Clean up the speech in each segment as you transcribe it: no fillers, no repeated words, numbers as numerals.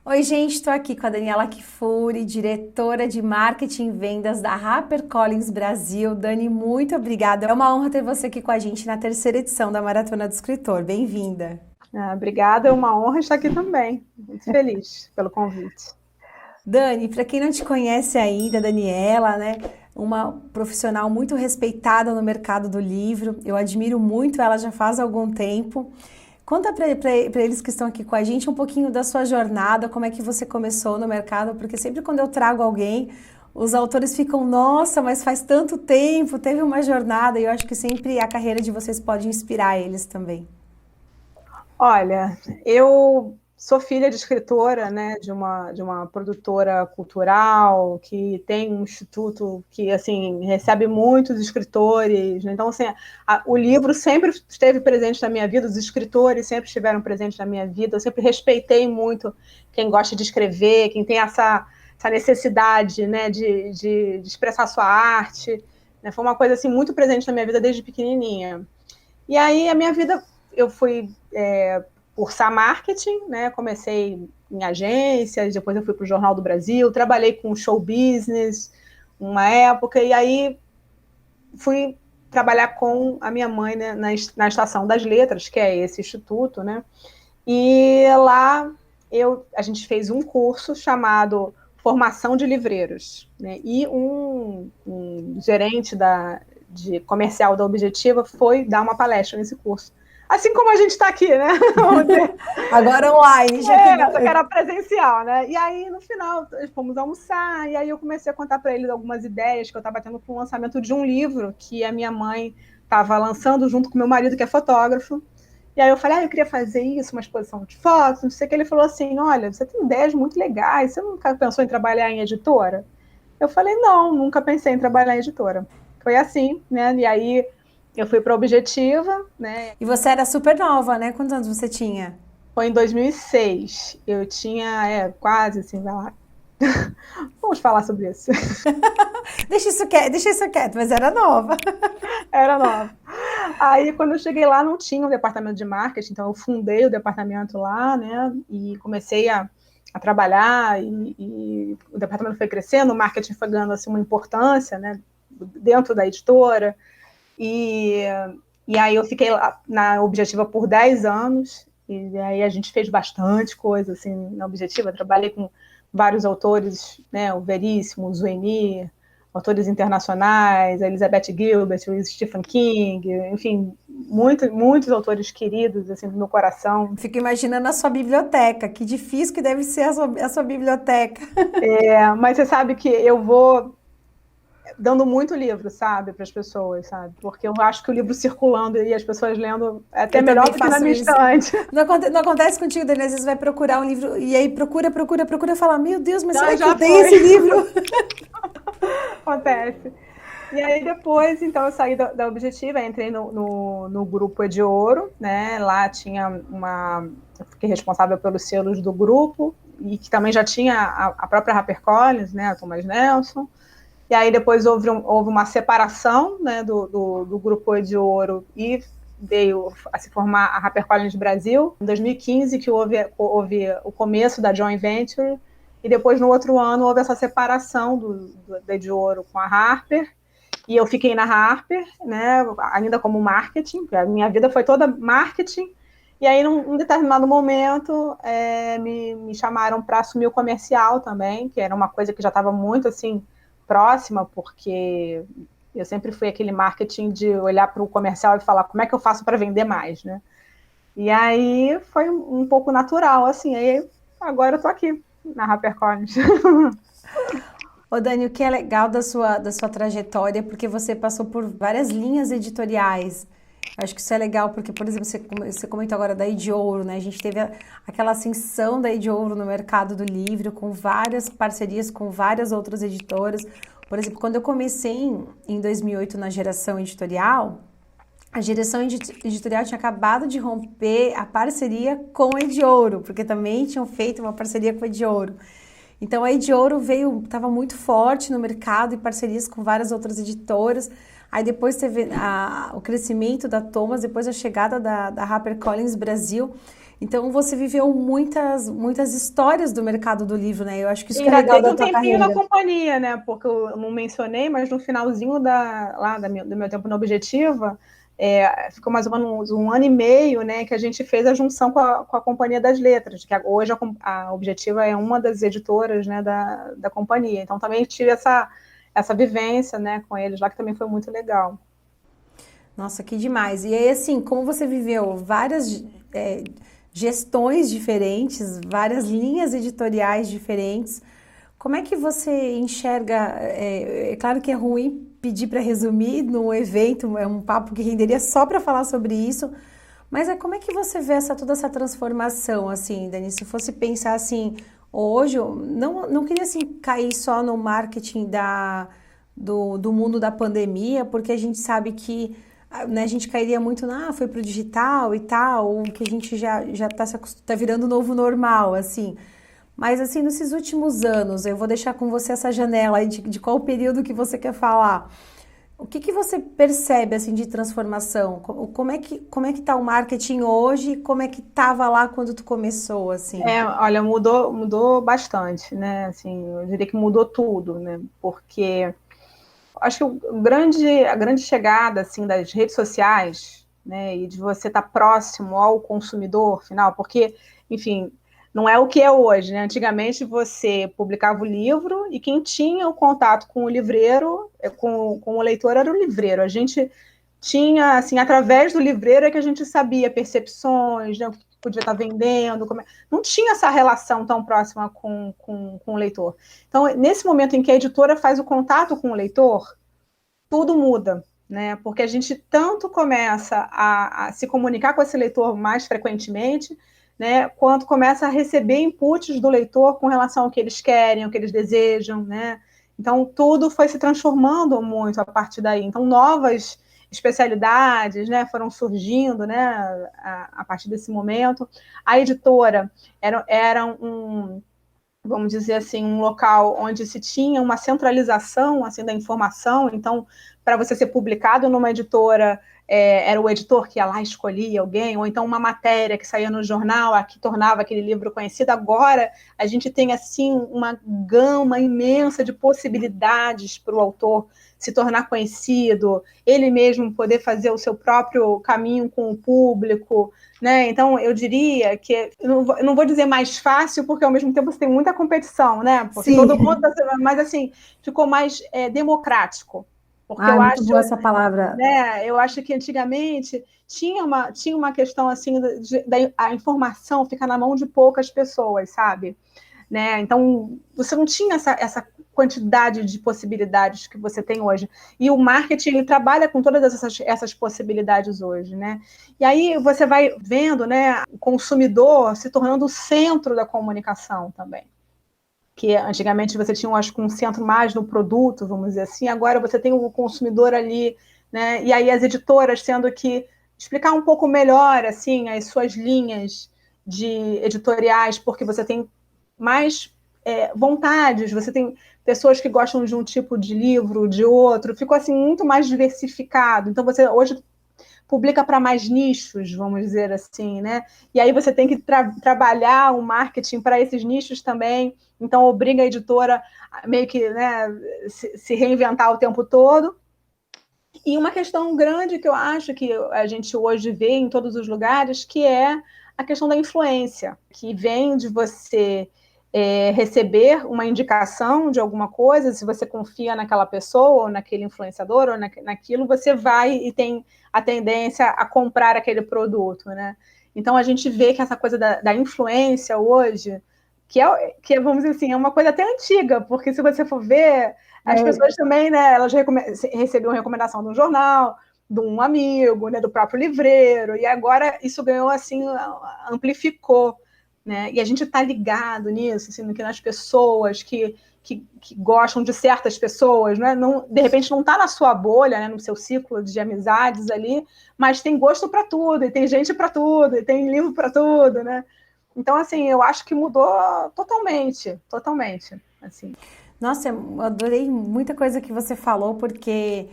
Oi, gente, estou aqui com a Daniela Kfouri, diretora de marketing e vendas da HarperCollins Brasil. Dani, muito obrigada. É uma honra ter você aqui com a gente na terceira edição da Maratona do Escritor. Bem-vinda. Obrigada, é uma honra estar aqui também. Muito feliz pelo convite. Dani, para quem não te conhece ainda, Daniela, né? Uma profissional muito respeitada no mercado do livro. Eu admiro muito ela já faz algum tempo. Conta para eles que estão aqui com a gente um pouquinho da sua jornada, como é que você começou no mercado, porque sempre quando eu trago alguém, os autores ficam, nossa, mas faz tanto tempo, teve uma jornada, e eu acho que sempre a carreira de vocês pode inspirar eles também. Olha, eu sou filha de escritora, né, de uma produtora cultural que tem um instituto que assim recebe muitos escritores, né? Então assim, o livro sempre esteve presente na minha vida, os escritores sempre estiveram presentes na minha vida. Eu sempre respeitei muito quem gosta de escrever, quem tem essa necessidade, né, de expressar sua arte, né? Foi uma coisa assim muito presente na minha vida desde pequenininha. E aí a minha vida, eu fui cursar marketing, né? Comecei em agências, depois eu fui para o Jornal do Brasil, trabalhei com show business uma época, e aí fui trabalhar com a minha mãe, né, na Estação das Letras, que é esse instituto, né? E lá a gente fez um curso chamado Formação de Livreiros, né? E um gerente de comercial da Objetiva foi dar uma palestra nesse curso. Assim como a gente está aqui, né? Agora online, já que Só que era presencial, né? E aí, no final, fomos almoçar, e aí eu comecei a contar para eles algumas ideias que eu estava tendo para o lançamento de um livro que a minha mãe estava lançando junto com meu marido, que é fotógrafo. E aí eu falei, eu queria fazer isso, uma exposição de fotos, não sei o que. Ele falou assim, olha, você tem ideias muito legais, você nunca pensou em trabalhar em editora? Eu falei, não, nunca pensei em trabalhar em editora. Foi assim, né? E aí eu fui para a Objetiva, né? E você era super nova, né? Quantos anos você tinha? Foi em 2006. Eu tinha quase assim, vai lá. Vamos falar sobre isso. Deixa isso quieto, mas era nova. Era nova. Aí, quando eu cheguei lá, não tinha um departamento de marketing, então eu fundei o departamento lá, né? E comecei a trabalhar, e o departamento foi crescendo, o marketing foi ganhando assim, uma importância, né? Dentro da editora. E, e aí eu fiquei lá na Objetiva por 10 anos, e aí a gente fez bastante coisa assim, na Objetiva. Trabalhei com vários autores, né? O Veríssimo, o Zueni, autores internacionais, a Elizabeth Gilbert, o Stephen King, enfim, muitos autores queridos assim, do meu coração. Fico imaginando a sua biblioteca, que difícil que deve ser a sua biblioteca. Mas você sabe que eu vou dando muito livro, sabe, para as pessoas, sabe? Porque eu acho que o livro circulando e as pessoas lendo é até Eu melhor também do que na faço minha isso. estante. Não acontece contigo, Dani? Às vezes vai procurar um livro e aí procura e fala, meu Deus, mas será Não, que eu já tenho foi. esse livro? Acontece. E aí depois, então, eu saí da Objetiva, entrei no grupo de Ouro, né? Lá tinha eu fiquei responsável pelos selos do grupo, e que também já tinha a própria HarperCollins, né? A Thomas Nelson. E aí depois houve uma separação, né, do grupo de Ouro, e veio a se formar a HarperCollins Brasil. Em 2015 que houve o começo da joint venture, e depois no outro ano houve essa separação da de Ouro com a Harper, e eu fiquei na Harper, né, ainda como marketing, porque a minha vida foi toda marketing. E aí, num determinado momento, me chamaram para assumir o comercial também, que era uma coisa que já estava muito assim próxima, porque eu sempre fui aquele marketing de olhar para o comercial e falar como é que eu faço para vender mais, né? E aí foi um pouco natural, assim. Aí agora eu tô aqui na HarperCollins. Ô, Dani, o que é legal da sua trajetória, porque você passou por várias linhas editoriais. Eu acho que isso é legal, porque, por exemplo, você comentou agora da Ediouro, né? A gente teve aquela ascensão da Ediouro no mercado do livro, com várias parcerias com várias outras editoras. Por exemplo, quando eu comecei em 2008 na geração editorial, a direção editorial tinha acabado de romper a parceria com a Ediouro, porque também tinham feito uma parceria com a Ediouro. Então a Ediouro estava muito forte no mercado e parcerias com várias outras editoras. Aí depois teve o crescimento da Thomas, depois a chegada da HarperCollins Brasil. Então você viveu muitas histórias do mercado do livro, né? Eu acho que isso E que é ainda legal teve da um tua tempinho na carreira. companhia, né? Porque eu não mencionei, mas no finalzinho do meu tempo na Objetiva, ficou mais ou menos um ano e meio, né? Que a gente fez a junção com a Companhia das Letras, que hoje a Objetiva é uma das editoras, né, da companhia. Então também tive essa vivência, né, com eles lá, que também foi muito legal. Nossa, que demais. E aí, assim, como você viveu várias gestões diferentes, várias linhas editoriais diferentes, como é que você enxerga? É claro que é ruim pedir para resumir num evento, é um papo que renderia só para falar sobre isso, mas como é que você vê toda essa transformação, assim, Dani? Se fosse pensar assim, hoje, eu não queria assim, cair só no marketing do mundo da pandemia, porque a gente sabe que, né, a gente cairia muito foi pro digital e tal, o que a gente já tá virando o novo normal, assim. Mas assim, nesses últimos anos, eu vou deixar com você essa janela aí de qual período que você quer falar. O que você percebe assim de transformação? Como é que tá o marketing hoje? Como é que tava lá quando tu começou, assim? Olha, mudou bastante, né? Assim, eu diria que mudou tudo, né? Porque acho que a grande chegada assim das redes sociais, né, e de você estar próximo ao consumidor final, porque, enfim, não é o que é hoje, né? Antigamente você publicava o livro e quem tinha o contato com o livreiro, com o leitor era o livreiro. A gente tinha, assim, através do livreiro é que a gente sabia percepções, né, o que podia estar vendendo, não tinha essa relação tão próxima com o leitor. Então, nesse momento em que a editora faz o contato com o leitor, tudo muda, né? Porque a gente tanto começa a se comunicar com esse leitor mais frequentemente, né? Quanto começa a receber inputs do leitor com relação ao que eles querem, ao que eles desejam, né? Então, tudo foi se transformando muito a partir daí. Então, novas especialidades, né, foram surgindo, né, a partir desse momento. A editora era vamos dizer assim, um local onde se tinha uma centralização assim da informação. Então, para você ser publicado numa editora, era o editor que ia lá escolhia alguém, ou então uma matéria que saía no jornal, que tornava aquele livro conhecido. Agora, a gente tem assim uma gama imensa de possibilidades para o autor se tornar conhecido, ele mesmo poder fazer o seu próprio caminho com o público, né? Então, eu diria que, eu não vou dizer mais fácil, porque ao mesmo tempo você tem muita competição, né? Porque todo Sim. mundo, mas assim, ficou mais democrático. Porque Ah, eu é muito acho, boa essa palavra. né? Eu acho que antigamente tinha uma questão assim da a informação ficar na mão de poucas pessoas, sabe? Né? Então, você não tinha essa quantidade de possibilidades que você tem hoje. E o marketing, ele trabalha com todas essas possibilidades hoje, né? E aí você vai vendo, né, o consumidor se tornando o centro da comunicação também. Que antigamente você tinha, acho que, um centro mais no produto, vamos dizer assim, agora você tem o consumidor ali, né? E aí as editoras tendo que explicar um pouco melhor, assim, as suas linhas de editoriais, porque você tem mais vontades, você tem pessoas que gostam de um tipo de livro, de outro, ficou assim muito mais diversificado. Então você hoje publica para mais nichos, vamos dizer assim, né? E aí você tem que trabalhar o marketing para esses nichos também. Então obriga a editora a meio que, né, se reinventar o tempo todo. E uma questão grande que eu acho que a gente hoje vê em todos os lugares, que é a questão da influência, que vem de você receber uma indicação de alguma coisa, se você confia naquela pessoa, ou naquele influenciador, ou naquilo, você vai e tem a tendência a comprar aquele produto, né? Então, a gente vê que essa coisa da influência hoje, vamos dizer assim, é uma coisa até antiga, porque se você for ver, as pessoas também, né, elas recebiam recomendação de um jornal, de um amigo, né, do próprio livreiro, e agora isso ganhou, assim, amplificou, né? E a gente está ligado nisso, assim, que nas pessoas que gostam de certas pessoas, né? Não, de repente não está na sua bolha, né, no seu ciclo de amizades ali, mas tem gosto para tudo, e tem gente para tudo, e tem livro para tudo, né? Então, assim, eu acho que mudou totalmente, totalmente, assim. Nossa, eu adorei muita coisa que você falou, porque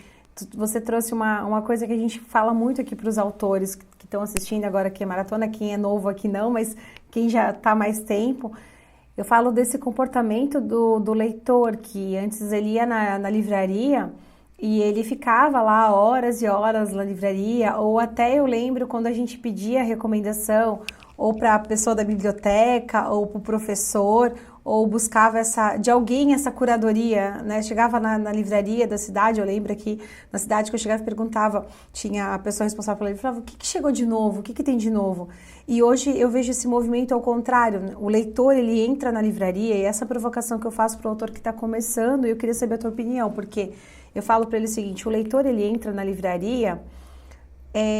você trouxe uma coisa que a gente fala muito aqui para os autores que estão assistindo agora aqui a maratona, quem é novo aqui não, mas quem já está mais tempo, eu falo desse comportamento do leitor, que antes ele ia na livraria e ele ficava lá horas e horas na livraria, ou até eu lembro quando a gente pedia recomendação, ou para a pessoa da biblioteca, ou para o professor, ou buscava de alguém essa curadoria, né? Chegava na livraria da cidade, eu lembro aqui na cidade que eu chegava e perguntava, tinha a pessoa responsável pela livraria, falava, o que chegou de novo? O que tem de novo? E hoje eu vejo esse movimento ao contrário, o leitor, ele entra na livraria, e essa provocação que eu faço para o autor que está começando, e eu queria saber a tua opinião, porque eu falo para ele o seguinte, o leitor, ele entra na livraria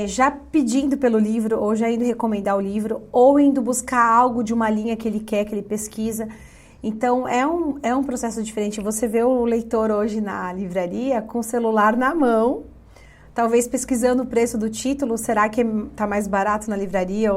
já pedindo pelo livro, ou já indo recomendar o livro, ou indo buscar algo de uma linha que ele quer, que ele pesquisa. Então, é um processo diferente. Você vê o leitor hoje na livraria com o celular na mão, talvez pesquisando o preço do título, será que está mais barato na livraria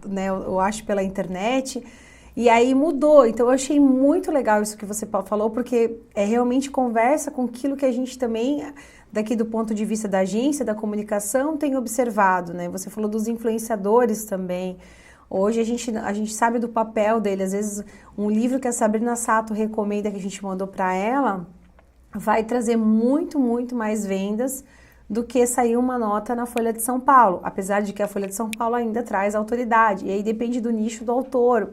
né, ou acho pela internet? E aí mudou. Então, eu achei muito legal isso que você falou, porque realmente conversa com aquilo que a gente também, daqui do ponto de vista da agência, da comunicação, tem observado, né? Você falou dos influenciadores também. Hoje a gente sabe do papel dele. Às vezes, um livro que a Sabrina Sato recomenda, que a gente mandou para ela, vai trazer muito, muito mais vendas do que sair uma nota na Folha de São Paulo. Apesar de que a Folha de São Paulo ainda traz autoridade. E aí depende do nicho do autor.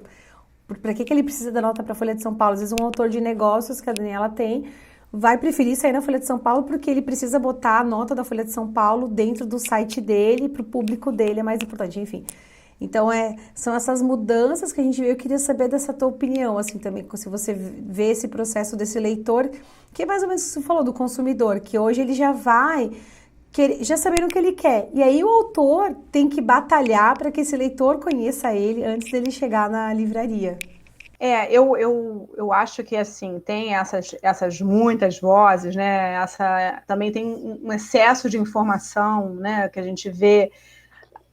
Para que ele precisa da nota para a Folha de São Paulo? Às vezes um autor de negócios, que a Daniela tem, vai preferir sair na Folha de São Paulo porque ele precisa botar a nota da Folha de São Paulo dentro do site dele, para o público dele, é mais importante, enfim. Então, são essas mudanças que a gente vê. Eu queria saber dessa tua opinião, assim, também, se você vê esse processo desse leitor, que é mais ou menos o que você falou, do consumidor, que hoje ele já vai, já sabendo o que ele quer. E aí o autor tem que batalhar para que esse leitor conheça ele antes dele chegar na livraria. Eu acho que, assim, tem essas muitas vozes, né? Também tem um excesso de informação, né? Que a gente vê.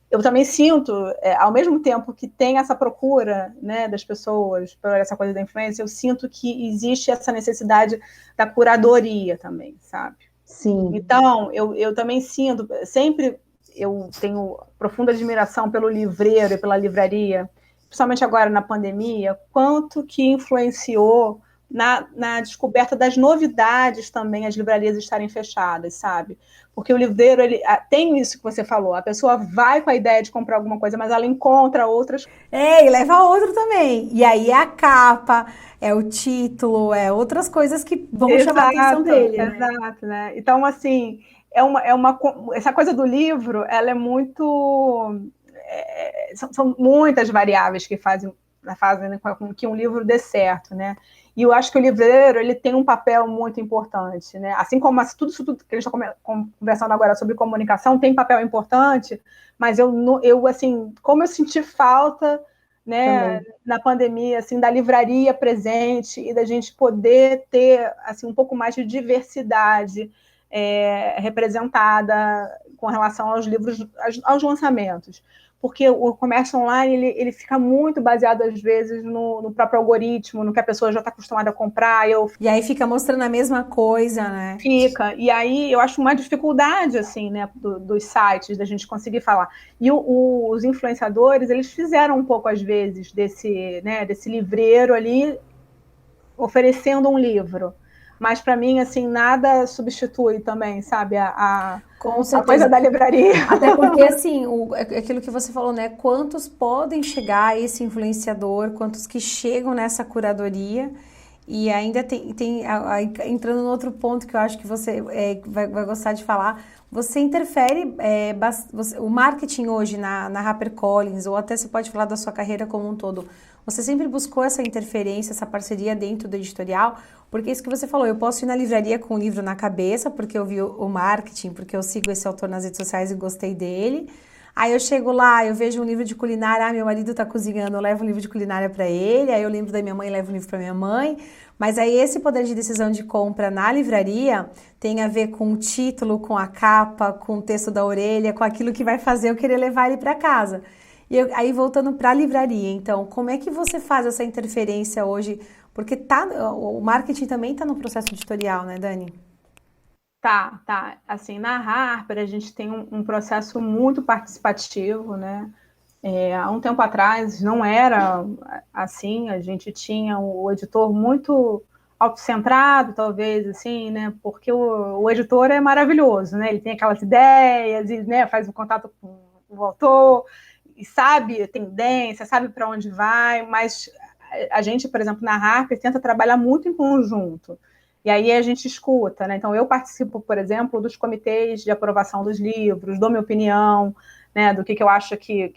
Eu também sinto, ao mesmo tempo que tem essa procura, né, das pessoas por essa coisa da influência, eu sinto que existe essa necessidade da curadoria também, sabe? Sim. Então, eu também sinto, sempre eu tenho profunda admiração pelo livreiro e pela livraria, principalmente agora na pandemia, quanto que influenciou na descoberta das novidades também as livrarias estarem fechadas, sabe? Porque o livreiro, ele tem isso que você falou, a pessoa vai com a ideia de comprar alguma coisa, mas ela encontra outras... E leva outro também. E aí é a capa, é o título, outras coisas que vão chamar a atenção dele. Exato, né? Então, assim, essa coisa do livro, ela é muito... são muitas variáveis que fazem com que um livro dê certo, né? E eu acho que o livreiro, ele tem um papel muito importante, né? Assim como tudo isso que a gente está conversando agora sobre comunicação tem papel importante, mas assim, como eu senti falta, né, na pandemia, assim, da livraria presente e da gente poder ter, assim, um pouco mais de diversidade representada com relação aos livros, aos lançamentos. Porque o comércio online, ele fica muito baseado, às vezes, no próprio algoritmo, no que a pessoa já está acostumada a comprar. E aí fica mostrando a mesma coisa, né? Fica. E aí eu acho uma dificuldade, assim, né, dos sites, da gente conseguir falar. E os influenciadores, eles fizeram um pouco, às vezes, desse livreiro ali, oferecendo um livro. Mas, para mim, assim, nada substitui também, sabe, a coisa da livraria. Até porque, assim, aquilo que você falou, né? Quantos podem chegar a esse influenciador, quantos que chegam nessa curadoria. E ainda entrando no outro ponto que eu acho que você vai gostar de falar, você interfere, o marketing hoje na HarperCollins, ou até você pode falar da sua carreira como um todo, você sempre buscou essa interferência, essa parceria dentro do editorial, porque isso que você falou, eu posso ir na livraria com o livro na cabeça, porque eu vi o marketing, porque eu sigo esse autor nas redes sociais e gostei dele. Aí eu chego lá, eu vejo um livro de culinária, meu marido tá cozinhando, eu levo um livro de culinária para ele, aí eu lembro da minha mãe, levo um livro para minha mãe. Mas aí esse poder de decisão de compra na livraria tem a ver com o título, com a capa, com o texto da orelha, com aquilo que vai fazer eu querer levar ele para casa. E aí voltando para a livraria, então, como é que você faz essa interferência hoje? Porque o marketing também está no processo editorial, né, Dani? Tá. Assim, na Harper a gente tem um processo muito participativo, né? Há um tempo atrás não era assim, a gente tinha o editor muito autocentrado, talvez, assim, né? Porque o editor é maravilhoso, né? Ele tem aquelas ideias e, né, faz um contato com o autor e sabe a tendência, sabe para onde vai, mas a gente, por exemplo, na Harper, tenta trabalhar muito em conjunto. E aí a gente escuta, né? Então eu participo, por exemplo, dos comitês de aprovação dos livros, dou minha opinião, né, do que eu acho que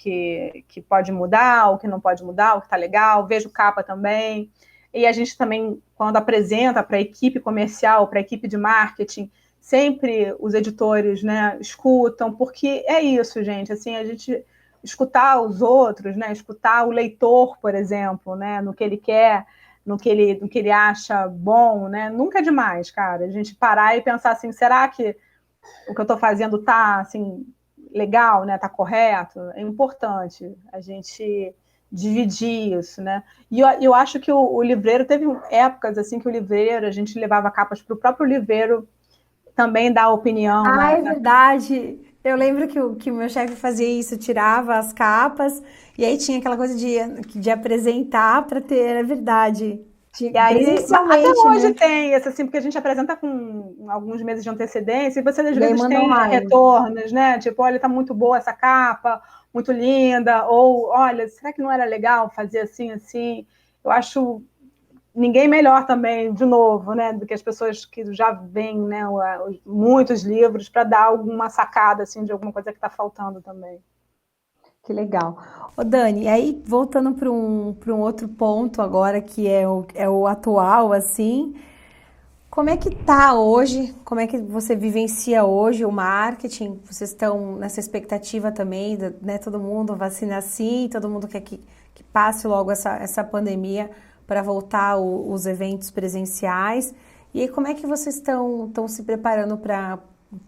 pode mudar, o que não pode mudar, o que está legal, vejo capa também. E a gente também, quando apresenta para a equipe comercial, para a equipe de marketing, sempre os editores, né, escutam, porque é isso, gente, assim, a gente escutar os outros, né, escutar o leitor, por exemplo, né, no que ele quer, no que ele acha bom, né, nunca é demais, cara, a gente parar e pensar assim, será que o que eu estou fazendo está assim, legal, né? Está correto? É importante a gente dividir isso, né? E eu acho que o livreiro teve épocas assim que o livreiro, a gente levava capas para o próprio livreiro também dar opinião Ah, é verdade. Eu lembro que o meu chefe fazia isso, tirava as capas e aí tinha aquela coisa de apresentar para ter, é verdade. E aí, até Presencialmente, hoje né? tem esse assim, porque a gente apresenta com alguns meses de antecedência, e você às E aí vezes manda tem online. retornos, né? Tipo, olha, tá muito boa essa capa, muito linda, ou olha, será que não era legal fazer assim, assim? Eu acho ninguém melhor também, de novo, né, do que as pessoas que já veem, né, muitos livros para dar alguma sacada assim de alguma coisa que está faltando também. Que legal. Ô Dani, e aí voltando para um outro ponto agora, que é o atual, assim, como é que tá hoje? Como é que você vivencia hoje o marketing? Vocês estão nessa expectativa também, né? Todo mundo vacina sim, todo mundo quer que passe logo essa pandemia para voltar os eventos presenciais. E aí, como é que vocês estão se preparando para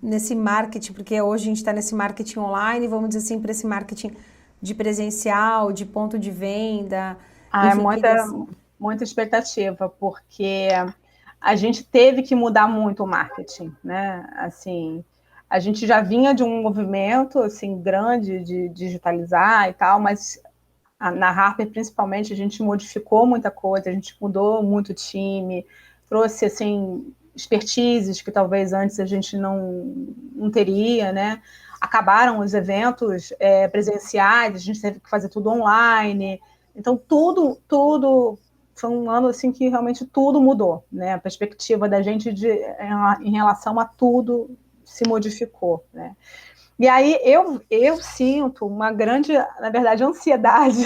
nesse marketing? Porque hoje a gente está nesse marketing online, vamos dizer assim, para esse marketing de presencial, de ponto de venda. Ah, é Enfim, queria. muita expectativa, porque a gente teve que mudar muito o marketing, né? Assim, a gente já vinha de um movimento assim grande de digitalizar e tal, mas na Harper principalmente a gente modificou muita coisa, a gente mudou muito o time, trouxe assim expertises que talvez antes a gente não teria, né? Acabaram os eventos presenciais, a gente teve que fazer tudo online. Então tudo foi um ano assim que realmente tudo mudou, né? A perspectiva da gente em relação a tudo se modificou, né? E aí eu sinto uma grande, na verdade, ansiedade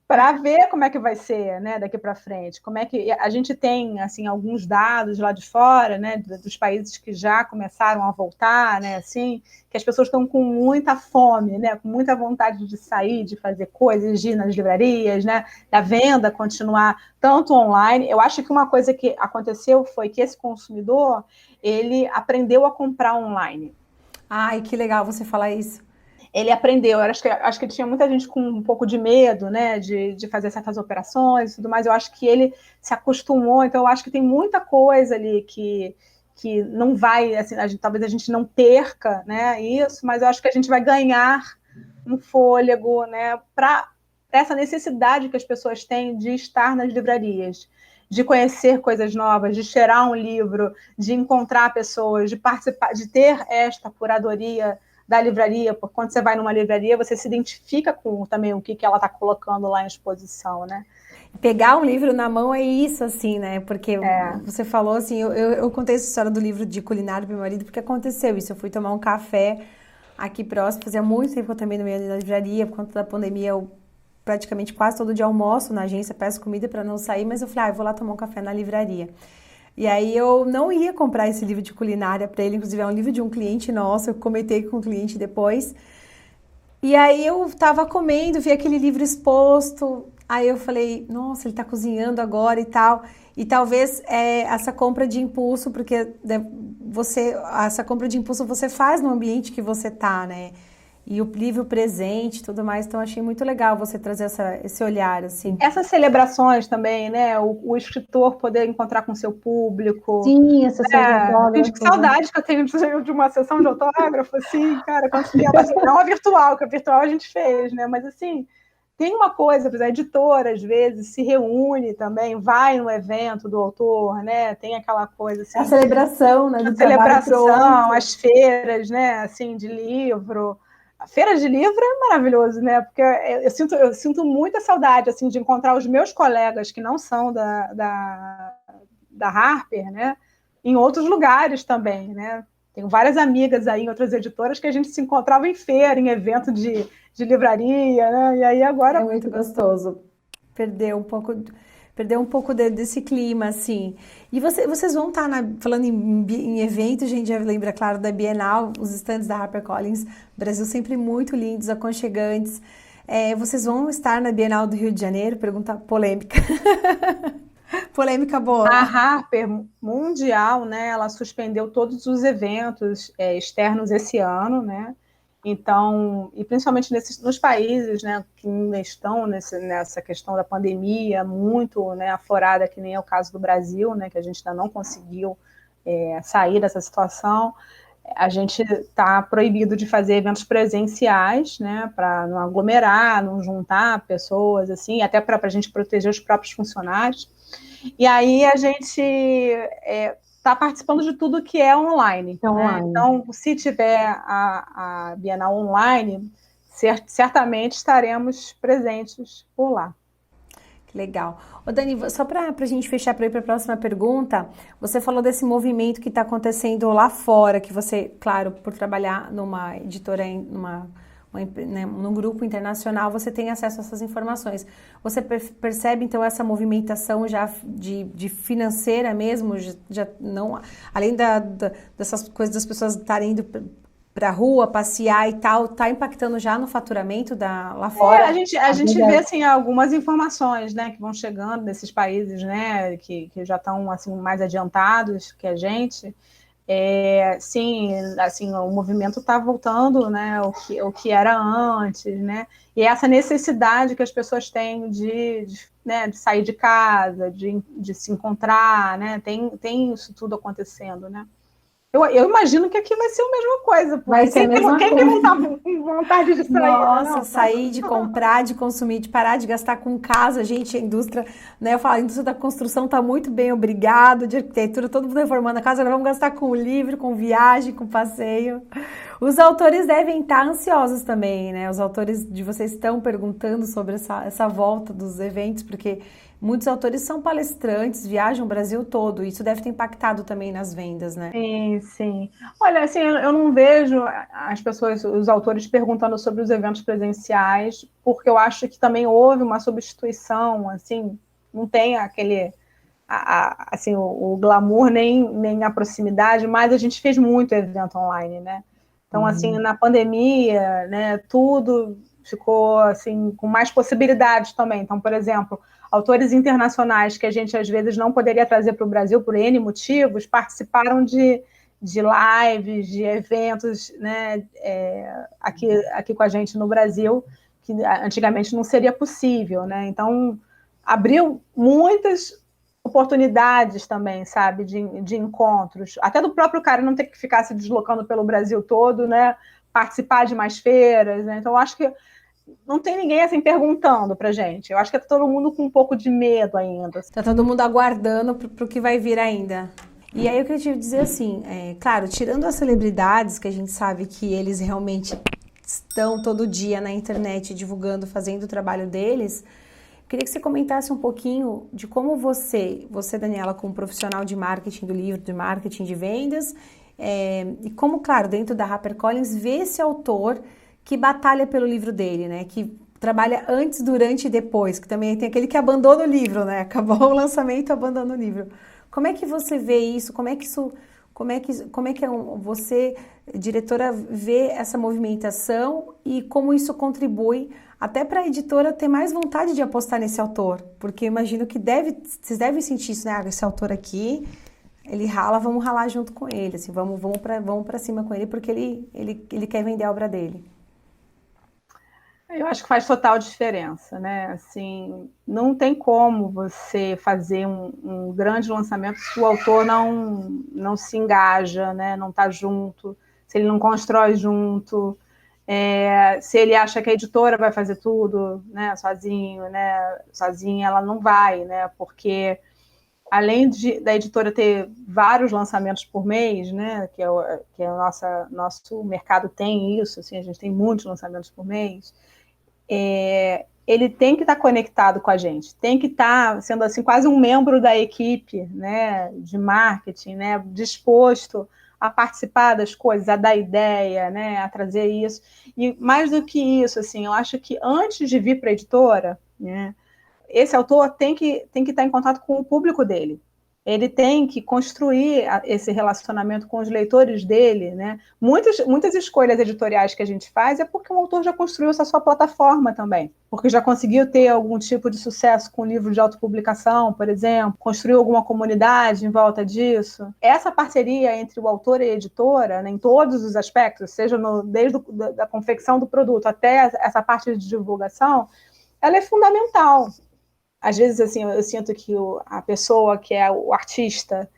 para ver como é que vai ser, né, daqui para frente. Como é que a gente tem assim alguns dados lá de fora, né, dos países que já começaram a voltar, né, assim, que as pessoas estão com muita fome, né, com muita vontade de sair, de fazer coisas, de ir nas livrarias, né, da venda continuar tanto online. Eu acho que uma coisa que aconteceu foi que esse consumidor ele aprendeu a comprar online. Ai, que legal você falar isso. Ele aprendeu. Eu acho que tinha muita gente com um pouco de medo, né, de fazer certas operações e tudo mais. Eu acho que ele se acostumou. Então, eu acho que tem muita coisa ali que não vai, assim, talvez a gente não perca, né, isso, mas eu acho que a gente vai ganhar um fôlego, né, para essa necessidade que as pessoas têm de estar nas livrarias, de conhecer coisas novas, de cheirar um livro, de encontrar pessoas, de participar, de ter esta curadoria da livraria, porque quando você vai numa livraria, você se identifica com também o que ela está colocando lá em exposição, né? Pegar um livro na mão é isso, assim, né? Porque É, você falou assim, eu contei essa história do livro de culinária pro meu marido, porque aconteceu isso. Eu fui tomar um café aqui próximo, fazia muito tempo que eu também não ia na livraria, por conta da pandemia, eu praticamente quase todo dia almoço na agência, peço comida para não sair, mas eu falei, eu vou lá tomar um café na livraria. E aí eu não ia comprar esse livro de culinária para ele, inclusive é um livro de um cliente nosso, eu comentei com o cliente depois. E aí eu tava comendo, vi aquele livro exposto, aí eu falei, nossa, ele tá cozinhando agora e tal. E talvez essa compra de impulso, porque essa compra de impulso você faz no ambiente que você tá, né? e o livro presente e tudo mais. Então, achei muito legal você trazer esse olhar, assim. Essas celebrações também, né? O escritor poder encontrar com o seu público. Sim, as sessões de Gente, que autógrafos, né? saudade que eu tenho de uma sessão de autógrafo, assim, cara, quanto tempo. Assim, não a virtual, que a virtual a gente fez, né? Mas, assim, tem uma coisa, por exemplo, a editora, às vezes, se reúne também, vai no evento do autor, né? Tem aquela coisa, assim... A celebração, né, do A trabalho celebração, pronto. as feiras, né, assim, de livro. A feira de livro é maravilhoso, né? Porque eu sinto muita saudade, assim, de encontrar os meus colegas que não são da Harper, né? Em outros lugares também, né? Tenho várias amigas aí em outras editoras que a gente se encontrava em feira, em evento de livraria, né? E aí É agora... muito gostoso. Perdeu um pouco, desse clima, assim. E vocês vão estar, falando em evento, a gente já lembra, claro, da Bienal, os estandes da HarperCollins, Brasil sempre muito lindos, aconchegantes. Vocês vão estar na Bienal do Rio de Janeiro? Pergunta polêmica. Polêmica boa. A Harper Mundial, né, ela suspendeu todos os eventos externos esse ano, né? Então, e principalmente nos países, né, que estão nessa questão da pandemia muito, né, aflorada, que nem é o caso do Brasil, né, que a gente ainda não conseguiu sair dessa situação. A gente está proibido de fazer eventos presenciais, né, para não aglomerar, não juntar pessoas, assim, até para a gente proteger os próprios funcionários. E aí a gente está participando de tudo que é online. Né? Então, se tiver a Bienal online, certamente estaremos presentes por lá. Que legal. Ô Dani, só para a gente fechar para ir para a próxima pergunta, você falou desse movimento que está acontecendo lá fora, que você, claro, por trabalhar numa editora, num grupo internacional, você tem acesso a essas informações. Você percebe, então, essa movimentação já de financeira mesmo, já não, além dessas coisas das pessoas estarem indo para a rua, passear e tal, tá impactando já no faturamento lá fora? A gente vê, assim, algumas informações, né, que vão chegando desses países, né, que já estão, assim, mais adiantados que a gente. Sim, assim, o movimento está voltando, né, o que era antes, né, e essa necessidade que as pessoas têm de sair de casa, de se encontrar, né, tem isso tudo acontecendo, né. Eu imagino que aqui vai ser a mesma coisa. Vai ser a mesma coisa. Quem não tá com vontade de sair? Nossa, sair, de comprar, de consumir, de parar de gastar com casa, gente, a indústria, né? Eu falo, a indústria da construção tá muito bem, obrigado, de arquitetura, todo mundo reformando a casa, agora vamos gastar com livro, com viagem, com passeio. Os autores devem estar ansiosos também, né? Os autores de vocês estão perguntando sobre essa volta dos eventos, porque muitos autores são palestrantes, viajam o Brasil todo, isso deve ter impactado também nas vendas, né? Sim, sim. Olha, assim, eu não vejo as pessoas, os autores perguntando sobre os eventos presenciais, porque eu acho que também houve uma substituição, assim, não tem aquele, assim, o glamour nem a proximidade, mas a gente fez muito evento online, né? Então, assim, na pandemia, né, tudo ficou, assim, com mais possibilidades também. Então, por exemplo, autores internacionais que a gente, às vezes, não poderia trazer para o Brasil por N motivos, participaram de lives, de eventos, né, aqui com a gente no Brasil, que antigamente não seria possível, né? Então, abriu muitas oportunidades também, sabe, de encontros, até do próprio cara não ter que ficar se deslocando pelo Brasil todo, né, participar de mais feiras, né, então eu acho que não tem ninguém assim perguntando pra gente, eu acho que tá todo mundo com um pouco de medo ainda. Tá todo mundo aguardando pro que vai vir ainda. E aí eu queria te dizer assim, claro, tirando as celebridades, que a gente sabe que eles realmente estão todo dia na internet divulgando, fazendo o trabalho deles, queria que você comentasse um pouquinho de como você, Daniela, como profissional de marketing do livro, de marketing de vendas, e como, claro, dentro da HarperCollins, vê esse autor que batalha pelo livro dele, né? Que trabalha antes, durante e depois, que também tem aquele que abandona o livro, né? Acabou o lançamento, abandona o livro. Como é que você vê isso? Como é que você, diretora, vê essa movimentação e como isso contribui até para a editora ter mais vontade de apostar nesse autor? Porque eu imagino que vocês devem sentir isso, né? Esse autor aqui, ele rala, vamos ralar junto com ele, assim, vamos para cima com ele, porque ele quer vender a obra dele. Eu acho que faz total diferença, né? Assim, não tem como você fazer um grande lançamento se o autor não se engaja, né? Não está junto, se ele não constrói junto, se ele acha que a editora vai fazer tudo, né? Sozinho, né? Sozinha ela não vai, né? Porque além da editora ter vários lançamentos por mês, né? Que o nosso mercado tem isso, assim, a gente tem muitos lançamentos por mês. Ele tem que estar conectado com a gente, tem que estar sendo assim quase um membro da equipe, né, de marketing, né, disposto a participar das coisas, a dar ideia, né, a trazer isso. E mais do que isso, assim, eu acho que antes de vir para a editora, né, esse autor tem que estar em contato com o público dele. Ele tem que construir esse relacionamento com os leitores dele, né? Muitas escolhas editoriais que a gente faz é porque o autor já construiu essa sua plataforma também, porque já conseguiu ter algum tipo de sucesso com livro de autopublicação, por exemplo, construiu alguma comunidade em volta disso. Essa parceria entre o autor e a editora, né, em todos os aspectos, seja desde a confecção do produto até essa parte de divulgação, ela é fundamental. Às vezes, assim, eu sinto que a pessoa que é o artista,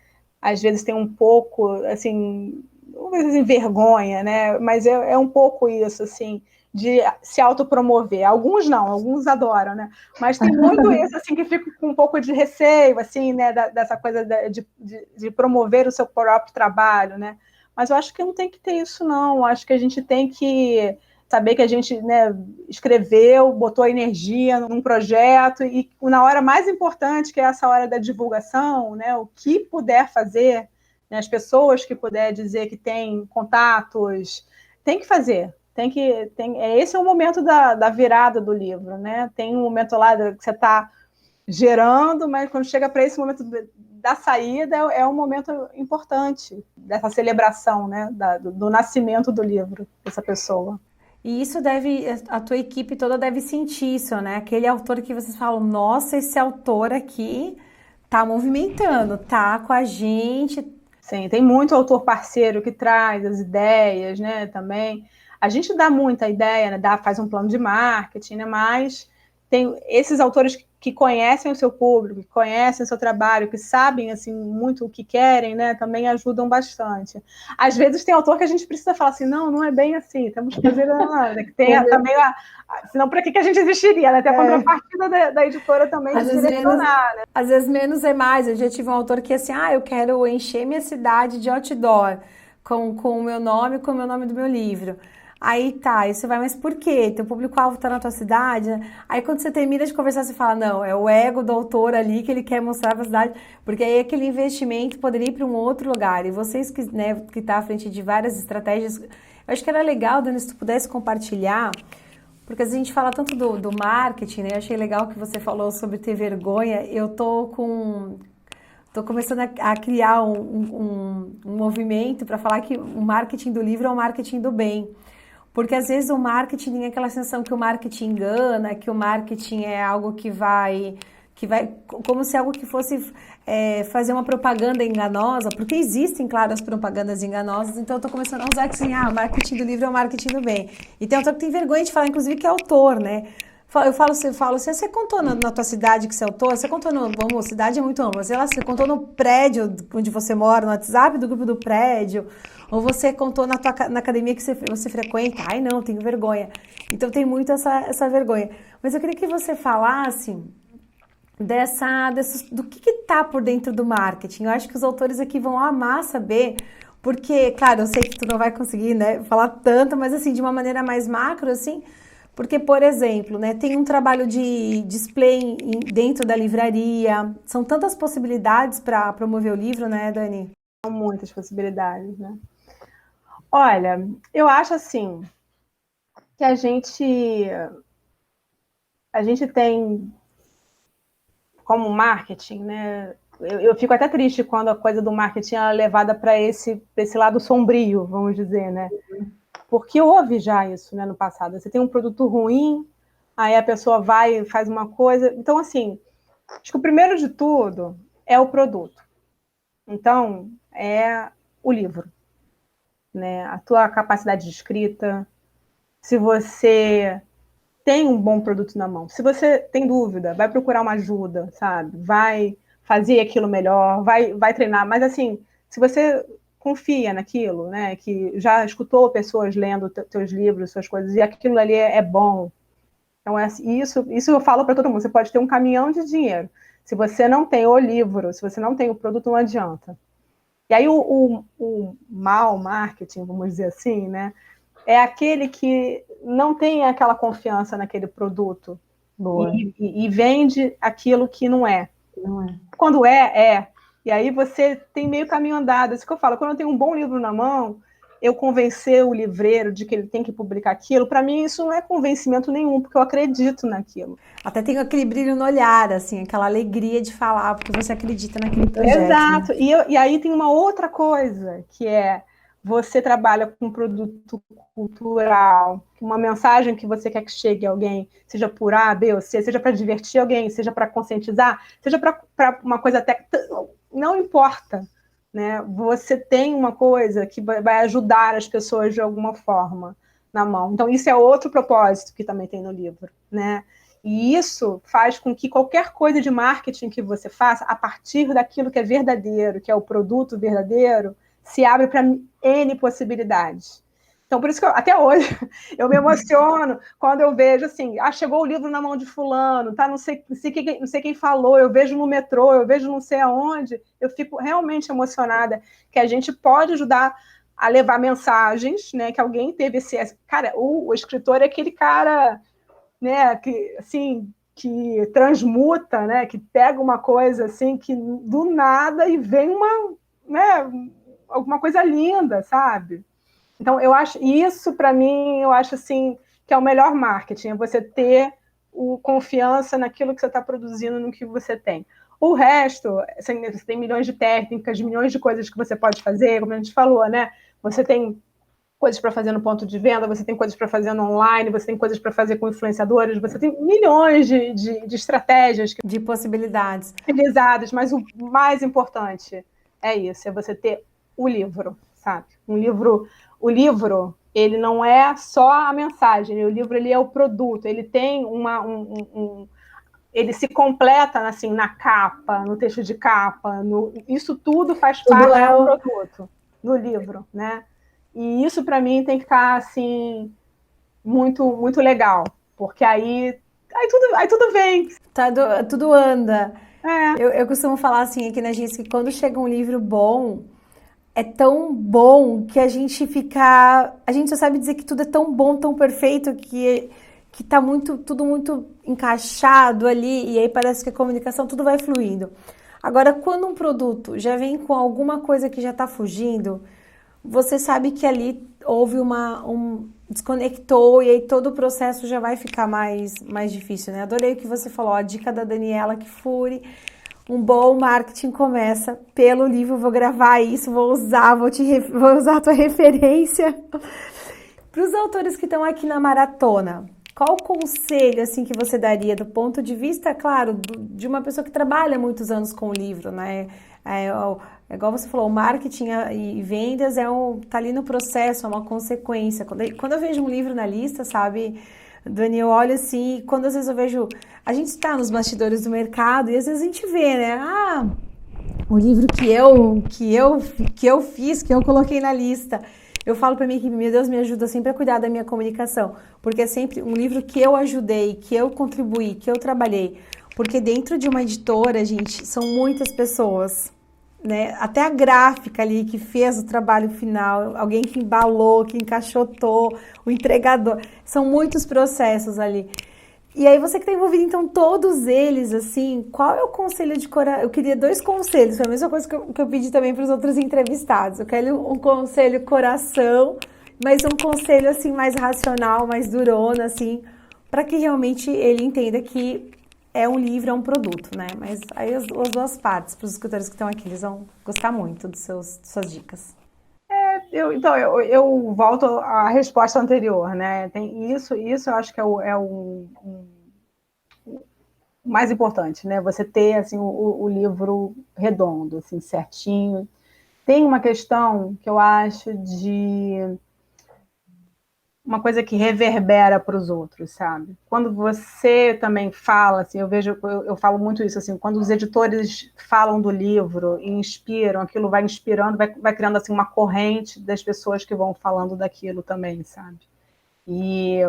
às vezes tem um pouco, assim, não vou dizer vergonha, né? Mas é um pouco isso, assim, de se autopromover. Alguns não, alguns adoram, né? Mas tem muito isso, assim, que fica com um pouco de receio, assim, né? Dessa coisa de promover o seu próprio trabalho, né? Mas eu acho que não tem que ter isso, não. Eu acho que a gente tem que saber que a gente, né, escreveu, botou energia num projeto e na hora mais importante, que é essa hora da divulgação, né, o que puder fazer, né, as pessoas que puder dizer que tem contatos, tem que fazer. Esse é o momento da virada do livro, né? Tem um momento lá que você está gerando, mas quando chega para esse momento da saída, é um momento importante dessa celebração, né, do nascimento do livro, dessa pessoa. E isso deve, a tua equipe toda deve sentir isso, né? Aquele autor que vocês falam, nossa, esse autor aqui tá movimentando, tá com a gente. Sim, tem muito autor parceiro que traz as ideias, né, também. A gente dá muita ideia, né, faz um plano de marketing, né, mas tem esses autores que conhecem o seu público, que conhecem o seu trabalho, que sabem assim muito o que querem, né, também ajudam bastante. Às vezes tem autor que a gente precisa falar assim, não é bem assim, temos que fazer que tenha também senão para que a gente existiria, né? Até a contrapartida da editora também de direcionar, né? Às vezes menos é mais. Eu já tive um autor que assim, eu quero encher minha cidade de outdoor com o meu nome, com o meu nome do meu livro. Aí tá, aí você vai, mas por quê? Teu público-alvo tá na tua cidade, né? Aí quando você termina de conversar, você fala, não, é o ego do autor ali que ele quer mostrar pra cidade, porque aí aquele investimento poderia ir para um outro lugar. E vocês que, né, que tá à frente de várias estratégias, eu acho que era legal, Dani, se tu pudesse compartilhar, porque a gente fala tanto do marketing, né? Eu achei legal que você falou sobre ter vergonha. Eu tô começando a criar um movimento para falar que o marketing do livro é o marketing do bem. Porque às vezes o marketing tem aquela sensação que o marketing engana, que o marketing é algo que vai como se algo que fosse fazer uma propaganda enganosa, porque existem, claro, as propagandas enganosas, então eu tô começando a usar que assim, o marketing do livro é o marketing do bem. E tem autor que tem vergonha de falar, inclusive, que é autor, né? Eu falo, você contou na tua cidade que você é autor, você contou cidade é muito ampla, sei lá, você contou no prédio onde você mora, no WhatsApp do grupo do prédio, ou você contou na academia que você frequenta, ai não, tenho vergonha. Então tem muito essa vergonha. Mas eu queria que você falasse do que tá por dentro do marketing. Eu acho que os autores aqui vão amar saber, porque, claro, eu sei que tu não vai conseguir, né, falar tanto, mas assim, de uma maneira mais macro, assim, porque, por exemplo, né, tem um trabalho de display dentro da livraria, são tantas possibilidades para promover o livro, né, Dani? São muitas possibilidades, né? Olha, eu acho assim que a gente tem como marketing, né? Eu fico até triste quando a coisa do marketing é levada para esse lado sombrio, vamos dizer, né? Porque houve já isso, né, no passado. Você tem um produto ruim, aí a pessoa vai e faz uma coisa. Então, assim, acho que o primeiro de tudo é o produto. Então, é o livro, né? A tua capacidade de escrita, se você tem um bom produto na mão. Se você tem dúvida, vai procurar uma ajuda, sabe? Vai fazer aquilo melhor, vai treinar. Mas, assim, se você confia naquilo, né? Que já escutou pessoas lendo teus livros, suas coisas, e aquilo ali é bom. Então, isso eu falo para todo mundo. Você pode ter um caminhão de dinheiro. Se você não tem o livro, se você não tem o produto, não adianta. E aí o mau marketing, vamos dizer assim, né? É aquele que não tem aquela confiança naquele produto e vende aquilo que não é. Não é. Quando é. E aí você tem meio caminho andado. Isso que eu falo, quando eu tenho um bom livro na mão, eu convencer o livreiro de que ele tem que publicar aquilo, para mim isso não é convencimento nenhum, porque eu acredito naquilo. Até tem aquele brilho no olhar, assim, aquela alegria de falar, porque você acredita naquele projeto. Exato. Né? E aí tem uma outra coisa, que é você trabalha com um produto cultural, uma mensagem que você quer que chegue a alguém, seja por A, B ou C, seja para divertir alguém, seja para conscientizar, seja para uma coisa até... Não importa, né? Você tem uma coisa que vai ajudar as pessoas de alguma forma na mão. Então, isso é outro propósito que também tem no livro, né? E isso faz com que qualquer coisa de marketing que você faça, a partir daquilo que é verdadeiro, que é o produto verdadeiro, se abre para N possibilidades. Então, por isso que até hoje eu me emociono quando eu vejo assim, chegou o livro na mão de fulano, tá? Não sei quem falou, eu vejo no metrô, eu vejo não sei aonde, eu fico realmente emocionada que a gente pode ajudar a levar mensagens, né? Que alguém teve esse... Cara, o escritor é aquele cara, né? Que, assim, que transmuta, né? Que pega uma coisa assim, que do nada e vem uma, né? Alguma coisa linda, sabe? Então, eu acho isso, para mim, eu acho assim que é o melhor marketing, é você ter confiança naquilo que você está produzindo, no que você tem. O resto, assim, você tem milhões de técnicas, milhões de coisas que você pode fazer, como a gente falou, né? Você tem coisas para fazer no ponto de venda, você tem coisas para fazer no online, você tem coisas para fazer com influenciadores, você tem milhões de estratégias. De possibilidades. Utilizadas, mas o mais importante é isso, é você ter o livro, sabe? O livro, ele não é só a mensagem, o livro ele é o produto, ele tem ele se completa assim na capa, no texto de capa, isso tudo faz parte do produto, no livro, né? E isso para mim tem que estar assim muito muito legal, porque aí tudo vem. Tudo anda. É. Eu costumo falar assim aqui na agência que quando chega um livro bom, é tão bom que a gente só sabe dizer que tudo é tão bom, tão perfeito, que tá tudo muito encaixado ali, e aí parece que a comunicação tudo vai fluindo. Agora, quando um produto já vem com alguma coisa que já tá fugindo, você sabe que ali houve desconectou, e aí todo o processo já vai ficar mais difícil, né? Adorei o que você falou, a dica da Daniela que fure. Um bom marketing começa pelo livro, vou gravar isso, vou usar a tua referência. Para os autores que estão aqui na maratona, qual conselho assim que você daria do ponto de vista, claro, de uma pessoa que trabalha muitos anos com o livro, né? Igual você falou, o marketing e vendas tá ali no processo, é uma consequência. Quando eu vejo um livro na lista, sabe, Dani, eu olho assim, quando às vezes eu vejo... A gente está nos bastidores do mercado e às vezes a gente vê, né? O livro que eu fiz, que eu coloquei na lista. Eu falo para minha equipe, meu Deus, me ajuda sempre a cuidar da minha comunicação. Porque é sempre um livro que eu ajudei, que eu contribuí, que eu trabalhei. Porque dentro de uma editora, gente, são muitas pessoas, né? Até a gráfica ali que fez o trabalho final, alguém que embalou, que encaixotou, o entregador. São muitos processos ali. E aí você que está envolvido, então, todos eles, assim, qual é o conselho de coração? Eu queria 2 conselhos, foi a mesma coisa que eu pedi também para os outros entrevistados. Eu quero um conselho coração, mas um conselho, assim, mais racional, mais durona, assim, para que realmente ele entenda que é um livro, é um produto, né? Mas aí as 2 partes, para os escritores que estão aqui, eles vão gostar muito de suas dicas. Eu volto à resposta anterior, né? Tem isso eu acho que é o mais importante, né? Você ter assim o livro redondo, assim, certinho. Tem uma questão que eu acho uma coisa que reverbera para os outros, sabe? Quando você também fala, assim, eu falo muito isso, assim, quando os editores falam do livro e inspiram, aquilo vai inspirando, vai criando assim uma corrente das pessoas que vão falando daquilo também, sabe? E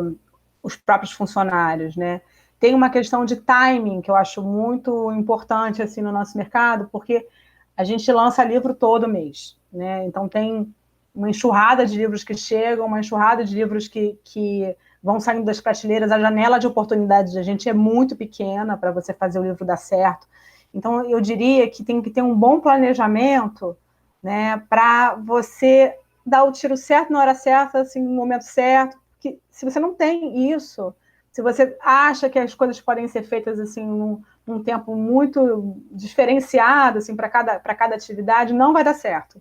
os próprios funcionários, né? Tem uma questão de timing que eu acho muito importante assim no nosso mercado, porque a gente lança livro todo mês, né? Então tem uma enxurrada de livros que chegam, uma enxurrada de livros que vão saindo das prateleiras. A janela de oportunidade da gente é muito pequena para você fazer o livro dar certo. Então eu diria que tem que ter um bom planejamento, né, para você dar o tiro certo na hora certa, assim, no momento certo. Que se você não tem isso, se você acha que as coisas podem ser feitas assim num tempo muito diferenciado assim para cada atividade, não vai dar certo.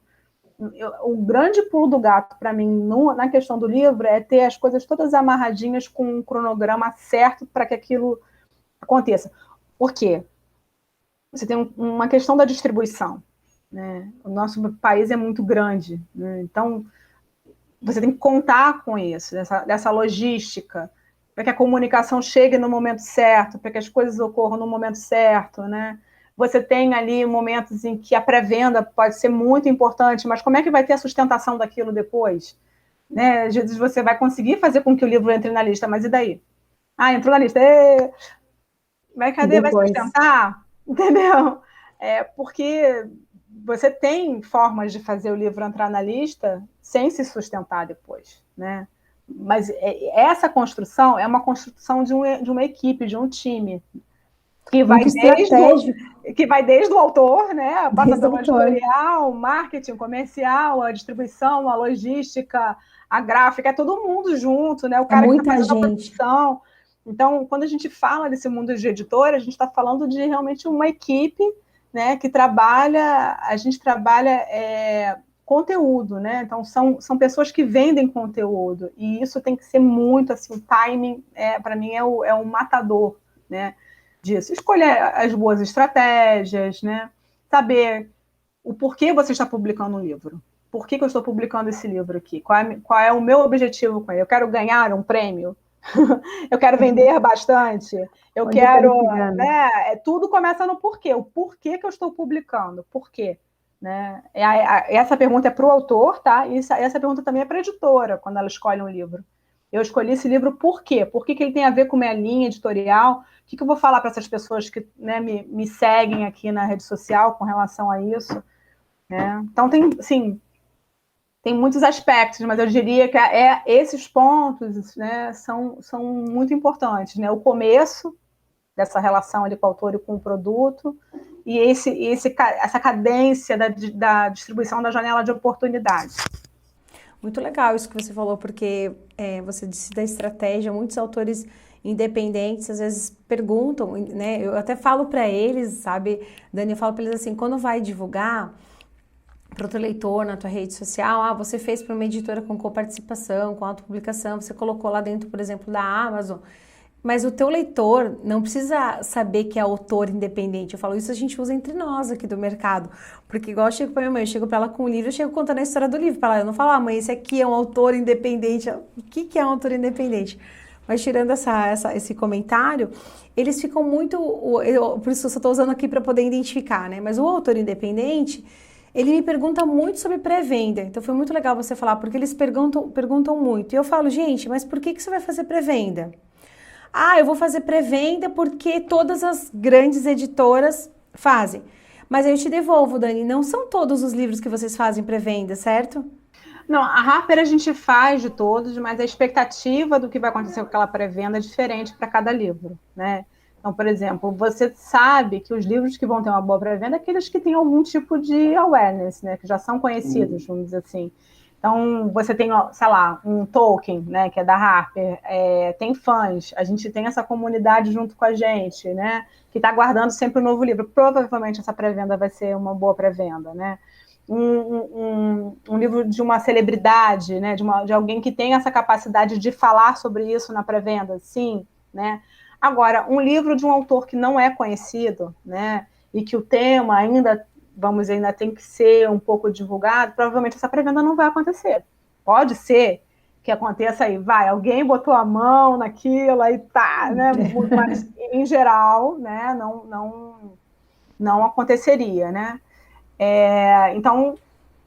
O grande pulo do gato para mim na questão do livro é ter as coisas todas amarradinhas com um cronograma certo para que aquilo aconteça. Por quê? Você tem uma questão da distribuição, né? O nosso país é muito grande, né? Então você tem que contar com isso, dessa logística, para que a comunicação chegue no momento certo, para que as coisas ocorram no momento certo, né? Você tem ali momentos em que a pré-venda pode ser muito importante, mas como é que vai ter a sustentação daquilo depois? Né? Às vezes você vai conseguir fazer com que o livro entre na lista, mas e daí? Ah, entrou na lista. Cadê? Vai Depois. sustentar? Entendeu? Porque você tem formas de fazer o livro entrar na lista sem se sustentar depois, né? Mas essa construção é uma construção de uma equipe, de um time, Muito estratégico, que vai desde o autor, né? Passa desde o pelo autor. editorial, marketing, comercial, a distribuição, a logística, a gráfica, é todo mundo junto, né? O É cara que está muita fazendo a gente. produção. Então, quando a gente fala desse mundo de editora, a gente está falando de realmente uma equipe, né, que a gente trabalha conteúdo, né? Então, são pessoas que vendem conteúdo, e isso tem que ser muito, assim, o timing, para mim, é o matador, né, disso. Escolher as boas estratégias, né? Saber o porquê você está publicando um livro. Por que eu estou publicando esse livro aqui? Qual é o meu objetivo com ele? Eu quero ganhar um prêmio? Eu quero vender bastante? Eu Onde está quero... chegando? Né? Tudo começa no porquê. O porquê que eu estou publicando? Por quê? Né? Essa pergunta é para o autor, tá? E essa pergunta também é para a editora, quando ela escolhe um livro. Eu escolhi esse livro por quê? Por que ele tem a ver com minha linha editorial? O que eu vou falar para essas pessoas que, né, me seguem aqui na rede social com relação a isso? Né? Então, tem muitos aspectos, mas eu diria que esses pontos, né, são muito importantes. Né? O começo dessa relação ali com o autor e com o produto, e essa cadência da distribuição da janela de oportunidade. Muito legal isso que você falou, porque você disse da estratégia, muitos autores independentes às vezes perguntam, né? Eu até falo para eles, sabe, Dani, eu falo para eles assim, quando vai divulgar para outro leitor na tua rede social, você fez para uma editora com coparticipação, com autopublicação, você colocou lá dentro, por exemplo, da Amazon, mas o teu leitor não precisa saber que é autor independente. Eu falo isso, a gente usa entre nós aqui do mercado. Porque igual eu chego pra minha mãe, eu chego pra ela com um livro, eu chego contando a história do livro pra ela. Eu não falo, mãe, esse aqui é um autor independente. O que é um autor independente? Mas tirando esse comentário, eles ficam muito... por isso eu só estou usando aqui para poder identificar, né? Mas o autor independente, ele me pergunta muito sobre pré-venda. Então foi muito legal você falar, porque eles perguntam muito. E eu falo, gente, mas por que você vai fazer pré-venda? Eu vou fazer pré-venda porque todas as grandes editoras fazem. Mas aí eu te devolvo, Dani, não são todos os livros que vocês fazem pré-venda, certo? Não, a Harper a gente faz de todos, mas a expectativa do que vai acontecer com aquela pré-venda é diferente para cada livro, né? Então, por exemplo, você sabe que os livros que vão ter uma boa pré-venda é aqueles que têm algum tipo de awareness, né? Que já são conhecidos, vamos dizer assim. Então, você tem, sei lá, um Tolkien, né, que é da Harper, tem fãs, a gente tem essa comunidade junto com a gente, né, que está aguardando sempre um novo livro. Provavelmente essa pré-venda vai ser uma boa pré-venda, né? Um livro de uma celebridade, né, de alguém que tem essa capacidade de falar sobre isso na pré-venda, sim, né? Agora, um livro de um autor que não é conhecido, né, e que o tema ainda tem que ser um pouco divulgado, provavelmente essa pré-venda não vai acontecer. Pode ser que aconteça aí, alguém botou a mão naquilo, aí tá, né? Mas, em geral, né, não aconteceria, né? Então,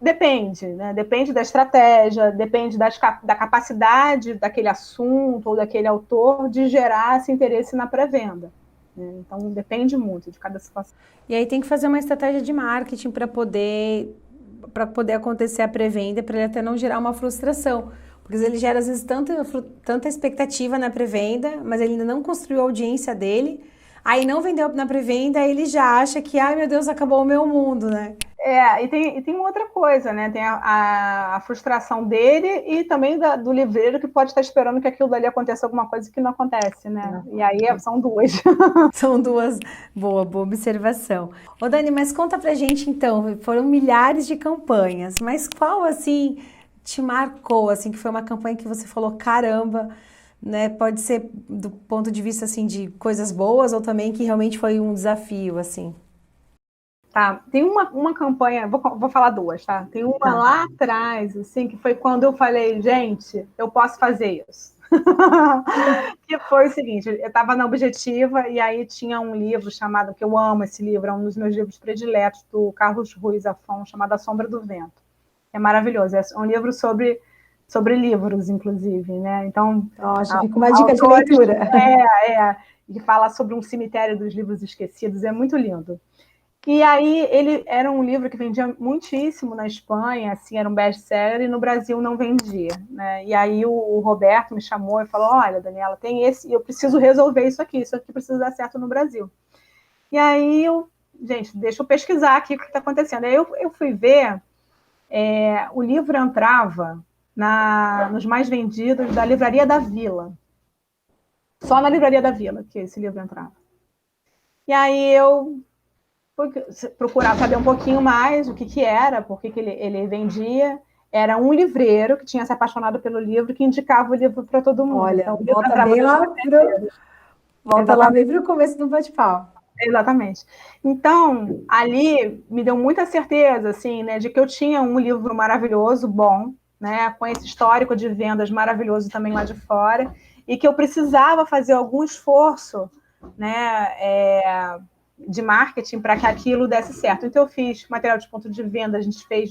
depende, né? Depende da estratégia, depende da capacidade daquele assunto ou daquele autor de gerar esse interesse na pré-venda. Né? Então, depende muito de cada situação. E aí tem que fazer uma estratégia de marketing para poder acontecer a pré-venda, para ele até não gerar uma frustração. Porque ele gera, às vezes, tanta expectativa na pré-venda, mas ele ainda não construiu a audiência dele, aí não vendeu na pré-venda, aí ele já acha que, ai meu Deus, acabou o meu mundo, né? E tem uma outra coisa, né? Tem a frustração dele e também do livreiro que pode estar esperando que aquilo dali aconteça alguma coisa que não acontece, né? E aí são duas. São duas. Boa observação. Ô Dani, mas conta pra gente então, foram milhares de campanhas, mas qual assim te marcou, assim, que foi uma campanha que você falou, caramba, né? Pode ser do ponto de vista assim de coisas boas ou também que realmente foi um desafio, assim. Tá, tem uma campanha, vou falar duas, tá? Tem uma lá atrás, assim, que foi quando eu falei, gente, eu posso fazer isso. Que foi o seguinte, eu estava na Objetiva e aí tinha um livro chamado, que eu amo esse livro, é um dos meus livros prediletos, do Carlos Ruiz Zafón, chamado A Sombra do Vento. É maravilhoso, é um livro sobre livros, inclusive, né? Então, Nossa, fica uma dica de leitura. que fala sobre um cemitério dos livros esquecidos, é muito lindo. E aí ele era um livro que vendia muitíssimo na Espanha, assim, era um best-seller, e no Brasil não vendia, né? E aí o Roberto me chamou e falou, olha, Daniela, tem esse, eu preciso resolver isso aqui precisa dar certo no Brasil. E aí gente, deixa eu pesquisar aqui o que está acontecendo. Aí eu fui ver, o livro entrava nos mais vendidos da Livraria da Vila. Só na Livraria da Vila que esse livro entrava. E aí eu procurar saber um pouquinho mais o que era, por que ele vendia. Era um livreiro que tinha se apaixonado pelo livro, que indicava o livro para todo mundo. Olha, então, volta lá bem para o começo do bate-papo. Exatamente. Então, ali me deu muita certeza, assim, né, de que eu tinha um livro maravilhoso, bom, né, com esse histórico de vendas maravilhoso também lá de fora, e que eu precisava fazer algum esforço, né, de marketing para que aquilo desse certo. Então, eu fiz material de ponto de venda, a gente fez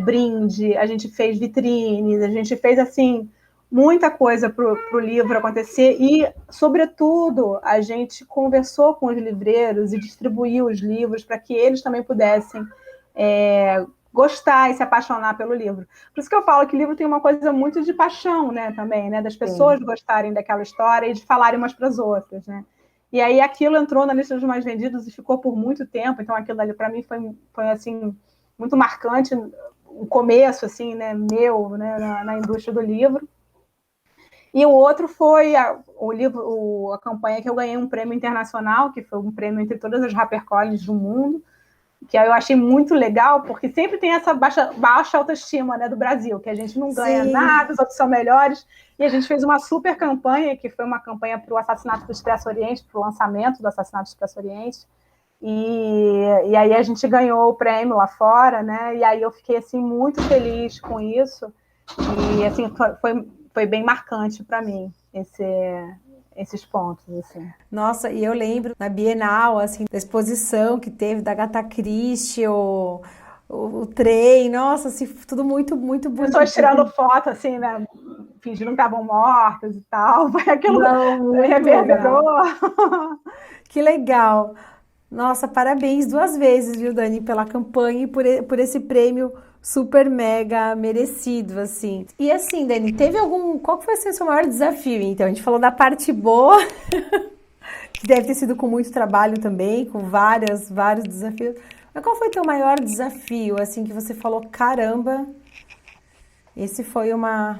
brinde, a gente fez vitrines, a gente fez, assim, muita coisa para o livro acontecer e, sobretudo, a gente conversou com os livreiros e distribuiu os livros para que eles também pudessem gostar e se apaixonar pelo livro. Por isso que eu falo que o livro tem uma coisa muito de paixão, né, também, né, das pessoas gostarem daquela história e de falarem umas para as outras, né. E aí aquilo entrou na lista dos mais vendidos e ficou por muito tempo, então aquilo ali para mim foi assim, muito marcante, o começo, assim, né, meu, né, na indústria do livro. E o outro foi a campanha que eu ganhei um prêmio internacional, que foi um prêmio entre todas as HarperCollins do mundo, que eu achei muito legal, porque sempre tem essa baixa autoestima, né, do Brasil, que a gente não ganha nada, os outros são melhores, e a gente fez uma super campanha, que foi uma campanha para o Assassinato do Expresso Oriente, para o lançamento do Assassinato do Expresso Oriente, e aí a gente ganhou o prêmio lá fora, né, e aí eu fiquei, assim, muito feliz com isso, e, assim, foi bem marcante para mim, esses pontos, assim. Nossa, e eu lembro na Bienal, assim, da exposição que teve da Agatha Christie, o trem, nossa, assim, tudo muito, muito bonito. Pessoas tirando foto, assim, né, fingindo que estavam mortas e tal, foi aquilo reverberou. Que legal. Nossa, parabéns duas vezes, viu, Dani, pela campanha e por esse prêmio super mega merecido, assim. E assim, Dani, qual foi o seu maior desafio, então? A gente falou da parte boa, que deve ter sido com muito trabalho também, com vários desafios. Mas qual foi o teu maior desafio, assim, que você falou, caramba, esse foi uma...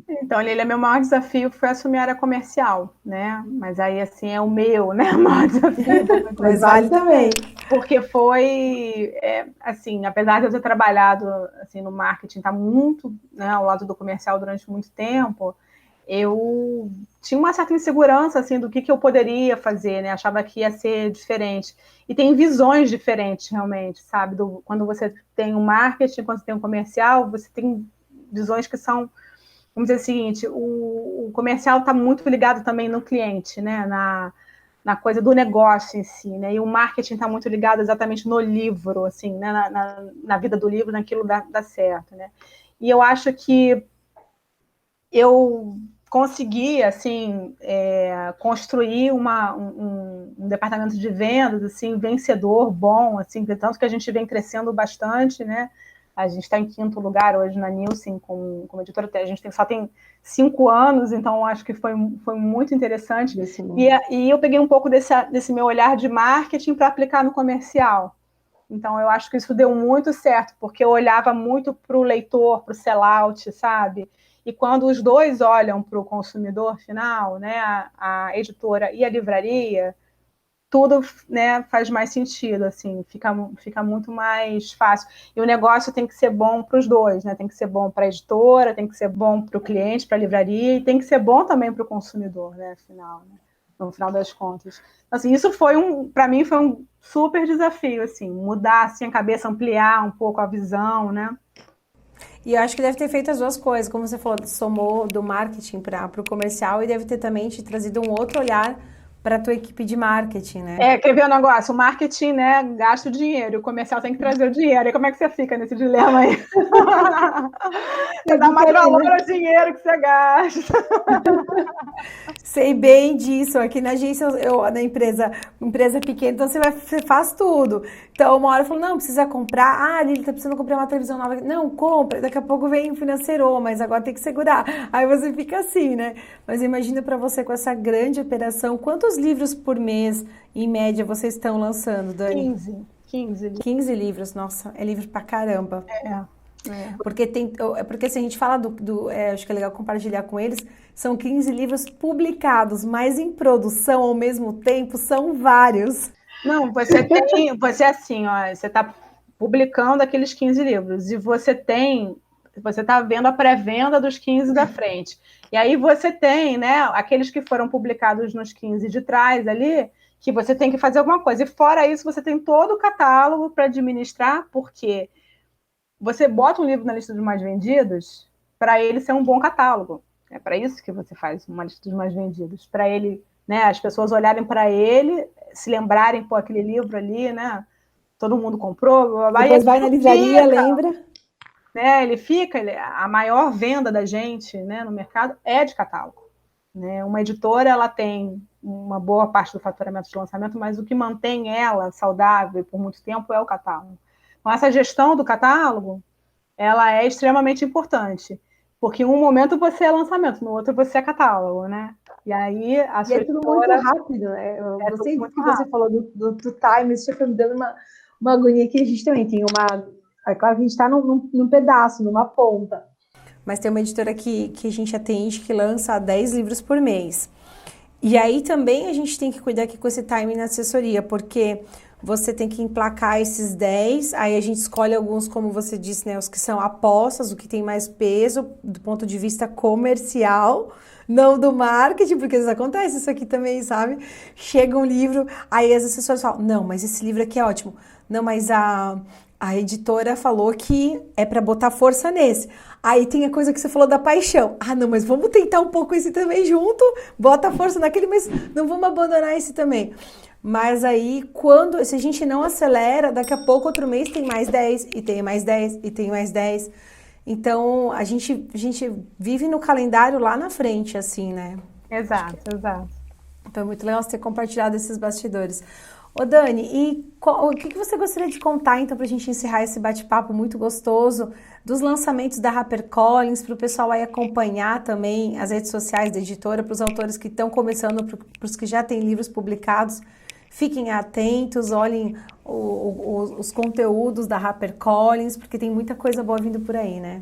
Então, ele é meu maior desafio, foi assumir a área comercial, né? Mas aí, assim, é o meu, né? O maior desafio. Mas vale também. Porque foi, assim, apesar de eu ter trabalhado, assim, no marketing, tá muito, né, ao lado do comercial durante muito tempo, eu tinha uma certa insegurança, assim, do que eu poderia fazer, né? Achava que ia ser diferente. E tem visões diferentes, realmente, sabe? Quando você tem um marketing, quando você tem um comercial, você tem visões que são vamos dizer o seguinte, o comercial está muito ligado também no cliente, né? Na coisa do negócio em si, né? E o marketing está muito ligado exatamente no livro, assim, né? Na vida do livro, naquilo dá certo, né? E eu acho que eu consegui, assim, construir um departamento de vendas, assim, vencedor, bom, assim, tanto que a gente vem crescendo bastante, né? A gente está em 5º lugar hoje na Nielsen como editora, a gente só tem 5 anos, então acho que foi muito interessante. E eu peguei um pouco desse meu olhar de marketing para aplicar no comercial. Então, eu acho que isso deu muito certo, porque eu olhava muito para o leitor, para o sellout, sabe? E quando os dois olham para o consumidor final, né, a editora e a livraria, tudo, né, faz mais sentido, assim, fica muito mais fácil. E o negócio tem que ser bom para os dois, né? Tem que ser bom para a editora, tem que ser bom para o cliente, para a livraria, e tem que ser bom também para o consumidor, né, afinal, né? No final das contas. Assim, isso para mim foi um super desafio, assim, mudar assim, a cabeça, ampliar um pouco a visão, né? E eu acho que deve ter feito as duas coisas, como você falou, somou do marketing para o comercial e deve ter também te trazido um outro olhar para a tua equipe de marketing, né? Quer ver o negócio? O marketing, né, gasta o dinheiro, o comercial tem que trazer o dinheiro. E como é que você fica nesse dilema aí? Você dá mais valor ao dinheiro que você gasta. Sei bem disso. Aqui na agência, na empresa pequena, então você faz tudo. Então, uma hora eu falo, não, precisa comprar. Ah, Lili, tá precisando comprar uma televisão nova. Não, compra. Daqui a pouco vem o financeiro, mas agora tem que segurar. Aí você fica assim, né? Mas imagina para você com essa grande operação, quantos livros por mês, em média, vocês estão lançando, Dani? 15 livros. Nossa, é livro pra caramba. É. Porque se a gente fala acho que é legal compartilhar com eles, são 15 livros publicados, mas em produção ao mesmo tempo são vários. Não, você assim, ó, você está publicando aqueles 15 livros e você está vendo a pré-venda dos 15 da frente. E aí você tem, né, aqueles que foram publicados nos 15 de trás ali, que você tem que fazer alguma coisa. E fora isso, você tem todo o catálogo para administrar, porque você bota um livro na lista dos mais vendidos para ele ser um bom catálogo. É para isso que você faz uma lista dos mais vendidos, para ele, né, as pessoas olharem para ele, se lembrarem, pô, aquele livro ali, né, todo mundo comprou, blá, blá, blá, Depois vai na livraria, lembra? Né, a maior venda da gente, né, no mercado é de catálogo. Né? Uma editora, ela tem uma boa parte do faturamento de lançamento, mas o que mantém ela saudável por muito tempo é o catálogo. Então, essa gestão do catálogo, ela é extremamente importante, porque em um momento você é lançamento, no outro você é catálogo, né? E aí a sua tudo muito rápido, né? Você falou do time, isso fica me dando uma agonia que a gente também tem é claro que a gente está num pedaço, numa ponta. Mas tem uma editora que a gente atende que lança 10 livros por mês. E aí também a gente tem que cuidar aqui com esse time na assessoria, porque você tem que emplacar esses 10, aí a gente escolhe alguns, como você disse, né, os que são apostas, o que tem mais peso do ponto de vista comercial, não do marketing, porque isso acontece isso aqui também, sabe? Chega um livro, aí as assessoras falam, não, mas esse livro aqui é ótimo. Não, mas a editora falou que é para botar força nesse. Aí tem a coisa que você falou da paixão. Ah, não, mas vamos tentar um pouco esse também junto, bota força naquele, mas não vamos abandonar esse também. Mas aí, se a gente não acelera, daqui a pouco, outro mês, tem mais 10, e tem mais 10, e tem mais 10. Então, a gente vive no calendário lá na frente, assim, né? Exato. Então, é muito legal você ter compartilhado esses bastidores. Ô, Dani, e o que você gostaria de contar, então, para a gente encerrar esse bate-papo muito gostoso dos lançamentos da HarperCollins, para o pessoal aí acompanhar também as redes sociais da editora, para os autores que estão começando, para os que já têm livros publicados. Fiquem atentos, olhem os conteúdos da HarperCollins, porque tem muita coisa boa vindo por aí, né?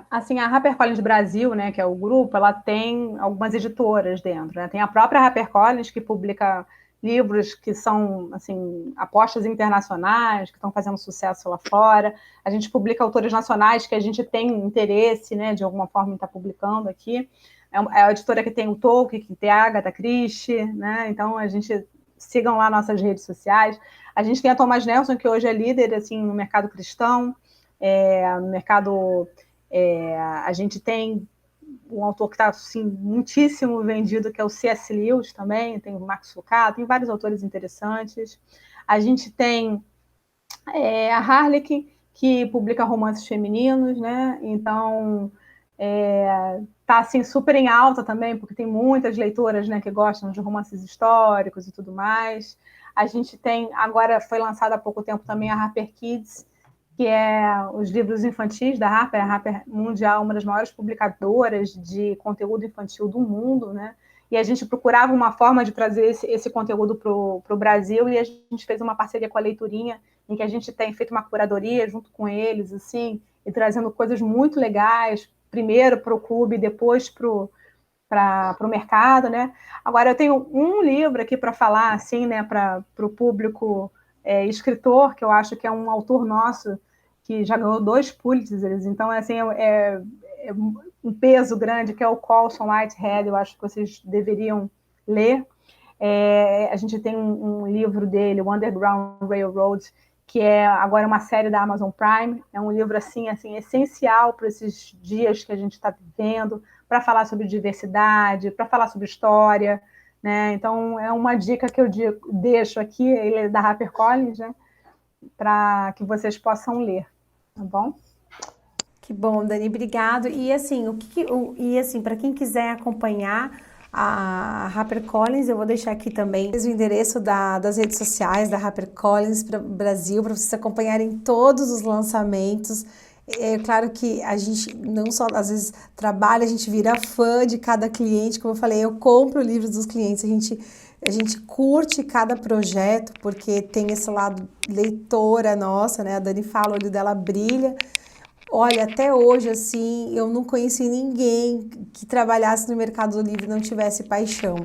Assim, a HarperCollins Brasil, né, que é o grupo, ela tem algumas editoras dentro, né? Tem a própria HarperCollins, que publica livros que são, assim, apostas internacionais, que estão fazendo sucesso lá fora. A gente publica autores nacionais que a gente tem interesse, né, de alguma forma em estar publicando aqui. É a editora que tem o Tolkien, que tem a Agatha Christie, né? Então, sigam lá nossas redes sociais. A gente tem a Thomas Nelson, que hoje é líder, assim, no mercado cristão, no mercado... a gente tem um autor que está assim, muitíssimo vendido, que é o C.S. Lewis também, tem o Max Lucado, tem vários autores interessantes. A gente tem a Harlequin, que publica romances femininos, né? Então, tá assim, super em alta também, porque tem muitas leitoras, né, que gostam de romances históricos e tudo mais. A gente tem, agora foi lançada há pouco tempo também a Harper Kids, que é os livros infantis da Harper, a Harper Mundial, uma das maiores publicadoras de conteúdo infantil do mundo, né? E a gente procurava uma forma de trazer esse conteúdo para o Brasil, e a gente fez uma parceria com a Leiturinha, em que a gente tem feito uma curadoria junto com eles, assim, e trazendo coisas muito legais, primeiro para o clube, depois para o mercado, né? Agora, eu tenho um livro aqui para falar, assim, né, para o público escritor, que eu acho que é um autor nosso, que já ganhou 2 Pulitzers, então, assim, é um peso grande, que é o Colson Whitehead, eu acho que vocês deveriam ler. A gente tem um livro dele, o Underground Railroad, que é agora uma série da Amazon Prime. É um livro assim essencial para esses dias que a gente está vivendo, para falar sobre diversidade, para falar sobre história, né? Então, é uma dica que eu deixo aqui, ele é da HarperCollins, né? Para que vocês possam ler, tá bom? Que bom, Dani, obrigado. E assim, para quem quiser acompanhar a HarperCollins, eu vou deixar aqui também o endereço das redes sociais da HarperCollins para o Brasil, para vocês acompanharem todos os lançamentos. É claro que a gente não só, às vezes, trabalha, a gente vira fã de cada cliente, como eu falei, eu compro livros dos clientes, a gente curte cada projeto, porque tem esse lado leitora nossa, né? A Dani fala, o olho dela brilha. Olha, até hoje, assim, eu não conheci ninguém que trabalhasse no mercado do livro e não tivesse paixão.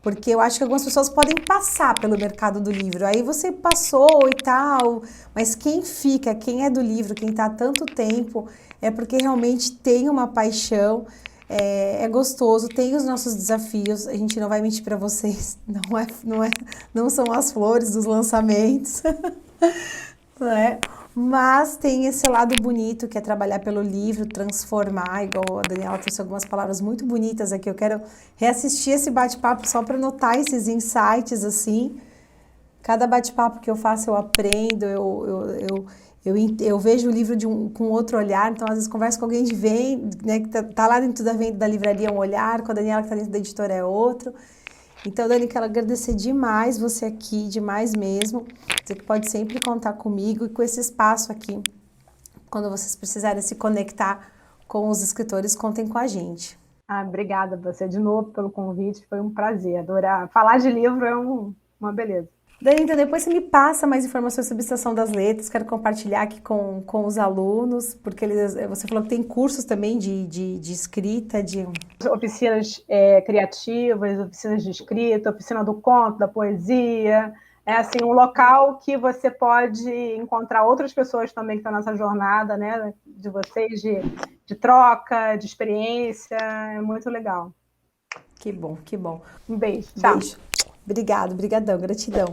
Porque eu acho que algumas pessoas podem passar pelo mercado do livro. Aí você passou e tal, mas quem fica, quem é do livro, quem está há tanto tempo, é porque realmente tem uma paixão, é gostoso, tem os nossos desafios. A gente não vai mentir para vocês, não são as flores dos lançamentos, não é? Mas tem esse lado bonito que é trabalhar pelo livro, transformar, igual a Daniela trouxe algumas palavras muito bonitas aqui. Eu quero reassistir esse bate-papo só para notar esses insights, assim. Cada bate-papo que eu faço eu aprendo, eu vejo o livro com outro olhar. Então, às vezes, converso com alguém de né, que tá lá dentro da livraria um olhar, com a Daniela que está dentro da editora é outro. Então, Dani, quero agradecer demais você aqui, demais mesmo. Você que pode sempre contar comigo e com esse espaço aqui. Quando vocês precisarem se conectar com os escritores, contem com a gente. Obrigada você de novo pelo convite, foi um prazer. Adorar. Falar de livro é uma beleza. Dani, então depois você me passa mais informações sobre a Estação das Letras, quero compartilhar aqui com os alunos, porque você falou que tem cursos também de escrita, de... Oficinas criativas, oficinas de escrita, oficina do conto, da poesia, é assim, um local que você pode encontrar outras pessoas também que estão nessa jornada, né, de vocês, de troca, de experiência, é muito legal. Que bom, que bom. Um beijo, tchau. Beijo. Obrigado, brigadão, gratidão.